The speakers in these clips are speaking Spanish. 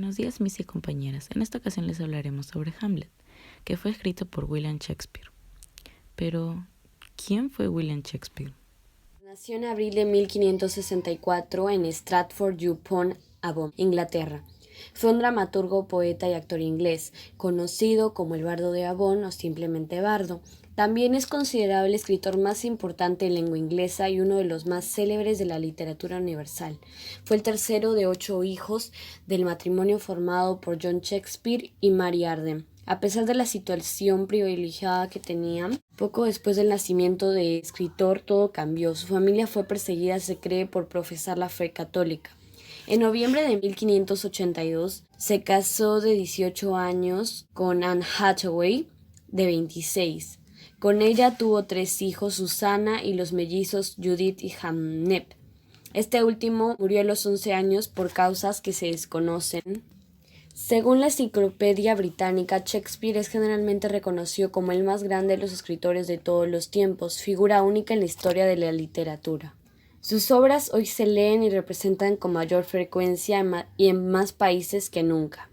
Buenos días, mis y compañeras. En esta ocasión les hablaremos sobre Hamlet, que fue escrito por William Shakespeare. Pero, ¿quién fue William Shakespeare? Nació en abril de 1564 en Stratford-upon-Avon, Inglaterra. Fue un dramaturgo, poeta y actor inglés, conocido como el Bardo de Avon o simplemente Bardo. También es considerado el escritor más importante en lengua inglesa y uno de los más célebres de la literatura universal. Fue el tercero de 8 hijos del matrimonio formado por John Shakespeare y Mary Arden. A pesar de la situación privilegiada que tenía, poco después del nacimiento del escritor todo cambió. Su familia fue perseguida, se cree, por profesar la fe católica. En noviembre de 1582 se casó de 18 años con Anne Hathaway, de 26. Con ella tuvo 3 hijos, Susana y los mellizos Judith y Hamnet. Este último murió a los 11 años por causas que se desconocen. Según la Enciclopedia Británica, Shakespeare es generalmente reconocido como el más grande de los escritores de todos los tiempos, figura única en la historia de la literatura. Sus obras hoy se leen y representan con mayor frecuencia y en más países que nunca.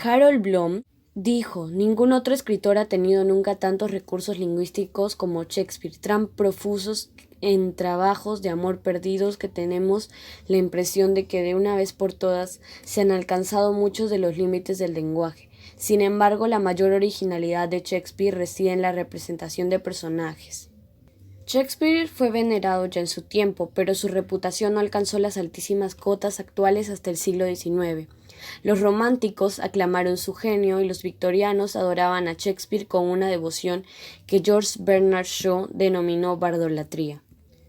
Harold Bloom dijo: ningún otro escritor ha tenido nunca tantos recursos lingüísticos como Shakespeare, tan profusos en trabajos de amor perdidos que tenemos la impresión de que de una vez por todas se han alcanzado muchos de los límites del lenguaje. Sin embargo, la mayor originalidad de Shakespeare reside en la representación de personajes. Shakespeare fue venerado ya en su tiempo, pero su reputación no alcanzó las altísimas cotas actuales hasta el siglo XIX. Los románticos aclamaron su genio y los victorianos adoraban a Shakespeare con una devoción que George Bernard Shaw denominó bardolatría.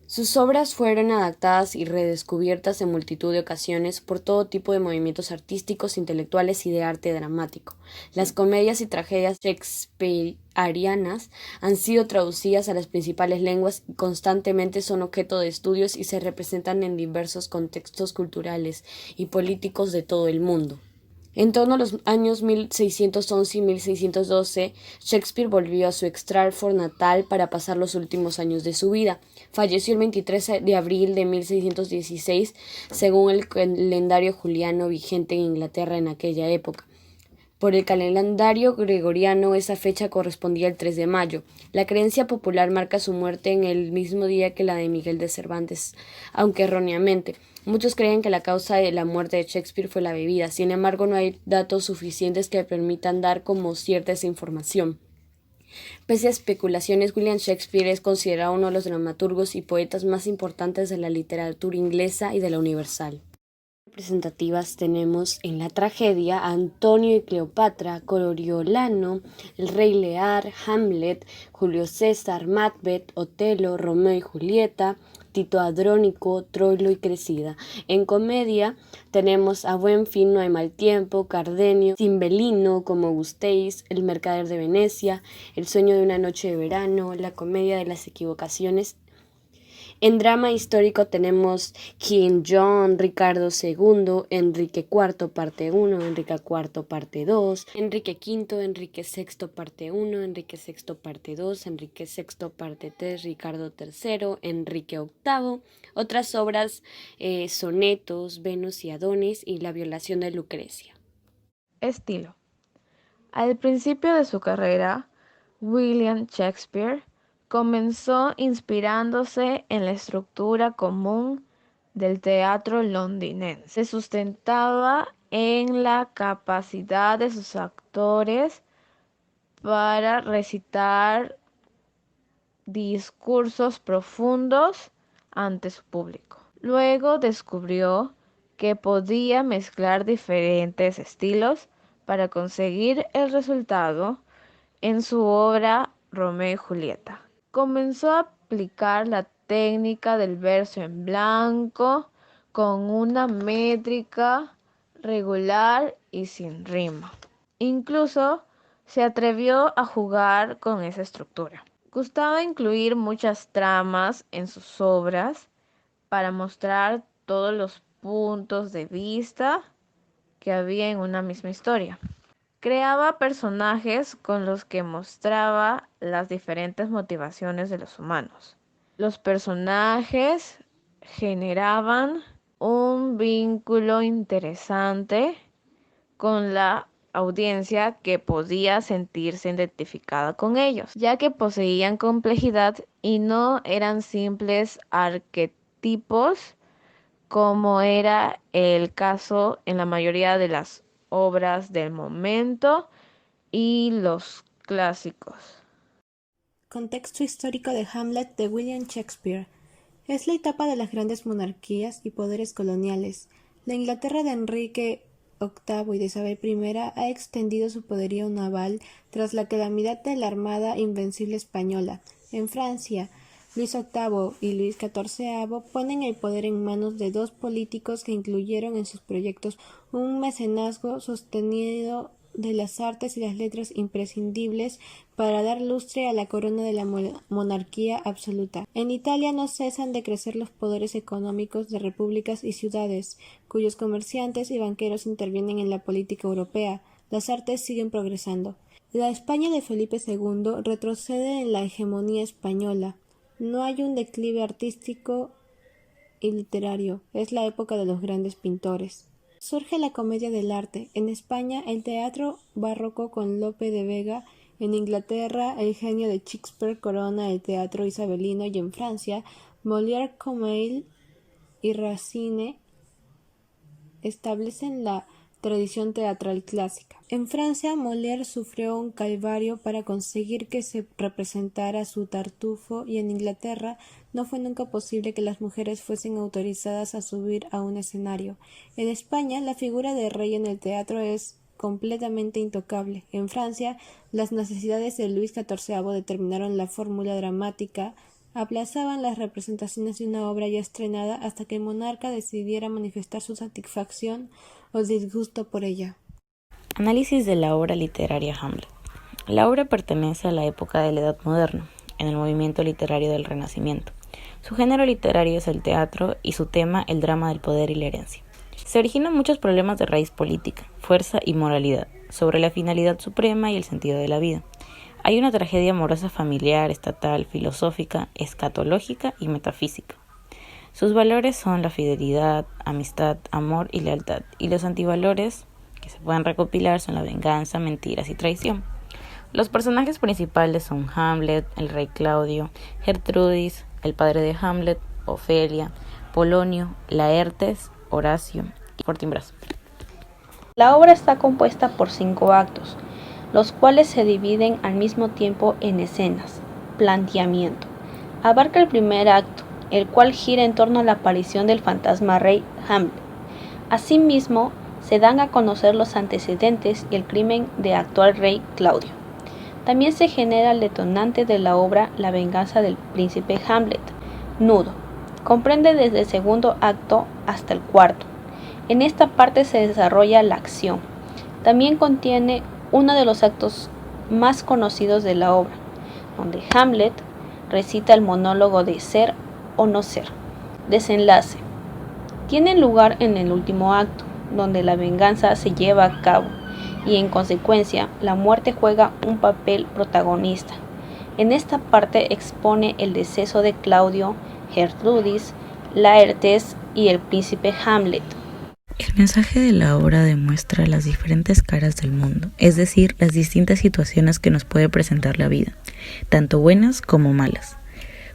Sus obras fueron adaptadas y redescubiertas en multitud de ocasiones por todo tipo de movimientos artísticos, intelectuales y de arte dramático. Las comedias y tragedias shakespearianas han sido traducidas a las principales lenguas y constantemente son objeto de estudios y se representan en diversos contextos culturales y políticos de todo el mundo. En torno a los años 1611 y 1612, Shakespeare volvió a su Stratford natal para pasar los últimos años de su vida. Falleció el 23 de abril de 1616, según el calendario juliano vigente en Inglaterra en aquella época. Por el calendario gregoriano, esa fecha correspondía al 3 de mayo. La creencia popular marca su muerte en el mismo día que la de Miguel de Cervantes, aunque erróneamente. Muchos creen que la causa de la muerte de Shakespeare fue la bebida. Sin embargo, no hay datos suficientes que permitan dar como cierta esa información. Pese a especulaciones, William Shakespeare es considerado uno de los dramaturgos y poetas más importantes de la literatura inglesa y de la universal. Representativas tenemos en la tragedia a Antonio y Cleopatra, Coriolano, el Rey Lear, Hamlet, Julio César, Macbeth, Otelo, Romeo y Julieta, Tito Andrónico, Troilo y Cressida. En comedia tenemos a Buen fin no hay mal tiempo, Cardenio, Cimbelino como Gustéis, El mercader de Venecia, El sueño de una noche de verano, La comedia de las equivocaciones. En drama histórico tenemos King John, Ricardo II, Enrique IV parte 1, Enrique IV parte 2, Enrique V, Enrique VI parte 1, Enrique VI parte 2, Enrique VI parte 3, Ricardo III, Enrique VIII. Otras obras, sonetos, Venus y Adonis y La violación de Lucrecia. Estilo. Al principio de su carrera, William Shakespeare comenzó inspirándose en la estructura común del teatro londinense. Se sustentaba en la capacidad de sus actores para recitar discursos profundos ante su público. Luego descubrió que podía mezclar diferentes estilos para conseguir el resultado en su obra Romeo y Julieta. Comenzó a aplicar la técnica del verso en blanco con una métrica regular y sin rima. Incluso se atrevió a jugar con esa estructura. Gustaba incluir muchas tramas en sus obras para mostrar todos los puntos de vista que había en una misma historia. Creaba personajes con los que mostraba las diferentes motivaciones de los humanos. Los personajes generaban un vínculo interesante con la audiencia que podía sentirse identificada con ellos, ya que poseían complejidad y no eran simples arquetipos como era el caso en la mayoría de las obras del momento y los clásicos. Contexto histórico de Hamlet de William Shakespeare. Es la etapa de las grandes monarquías y poderes coloniales. La Inglaterra de Enrique VIII y de Isabel I ha extendido su poderío naval tras la calamidad de la Armada Invencible Española. En Francia, Luis VIII y Luis XIV ponen el poder en manos de dos políticos que incluyeron en sus proyectos un mecenazgo sostenido de las artes y las letras imprescindibles para dar lustre a la corona de la monarquía absoluta. En Italia no cesan de crecer los poderes económicos de repúblicas y ciudades, cuyos comerciantes y banqueros intervienen en la política europea. Las artes siguen progresando. La España de Felipe II retrocede en la hegemonía española. No hay un declive artístico y literario. Es la época de los grandes pintores. Surge la comedia del arte. En España, el teatro barroco con Lope de Vega. En Inglaterra, el genio de Shakespeare corona el teatro isabelino y en Francia, Molière, Corneille y Racine establecen la tradición teatral clásica. En Francia, Molière sufrió un calvario para conseguir que se representara su Tartufo y en Inglaterra no fue nunca posible que las mujeres fuesen autorizadas a subir a un escenario. En España, la figura de rey en el teatro es completamente intocable. En Francia, las necesidades de Luis XIV determinaron la fórmula dramática, aplazaban las representaciones de una obra ya estrenada hasta que el monarca decidiera manifestar su satisfacción o disgusto por ella. Análisis de la obra literaria Hamlet. La obra pertenece a la época de la Edad Moderna, en el movimiento literario del Renacimiento. Su género literario es el teatro y su tema el drama del poder y la herencia. Se originan muchos problemas de raíz política, fuerza y moralidad, sobre la finalidad suprema y el sentido de la vida. Hay una tragedia amorosa familiar, estatal, filosófica, escatológica y metafísica. Sus valores son la fidelidad, amistad, amor y lealtad, y los antivalores que se pueden recopilar son la venganza, mentiras y traición. Los personajes principales son Hamlet, el rey Claudio, Gertrudis, el padre de Hamlet, Ofelia, Polonio, Laertes, Horacio y Fortinbras. La obra está compuesta por 5 actos, los cuales se dividen al mismo tiempo en escenas. Planteamiento. Abarca el primer acto, el cual gira en torno a la aparición del fantasma rey Hamlet. Asimismo, se dan a conocer los antecedentes y el crimen del actual rey Claudio. También se genera el detonante de la obra, la venganza del príncipe Hamlet. Nudo. Comprende desde el segundo acto hasta el cuarto. En esta parte se desarrolla la acción. También contiene uno de los actos más conocidos de la obra, donde Hamlet recita el monólogo de ser o no ser. Desenlace. Tiene lugar en el último acto, donde la venganza se lleva a cabo y en consecuencia la muerte juega un papel protagonista. En esta parte expone el deceso de Claudio, Gertrudis, Laertes y el príncipe Hamlet. El mensaje de la obra demuestra las diferentes caras del mundo, es decir, las distintas situaciones que nos puede presentar la vida, tanto buenas como malas.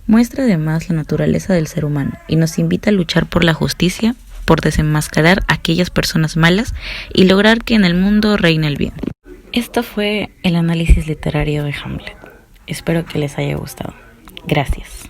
Muestra además la naturaleza del ser humano y nos invita a luchar por la justicia, por desenmascarar a aquellas personas malas y lograr que en el mundo reine el bien. Esto fue el análisis literario de Hamlet. Espero que les haya gustado. Gracias.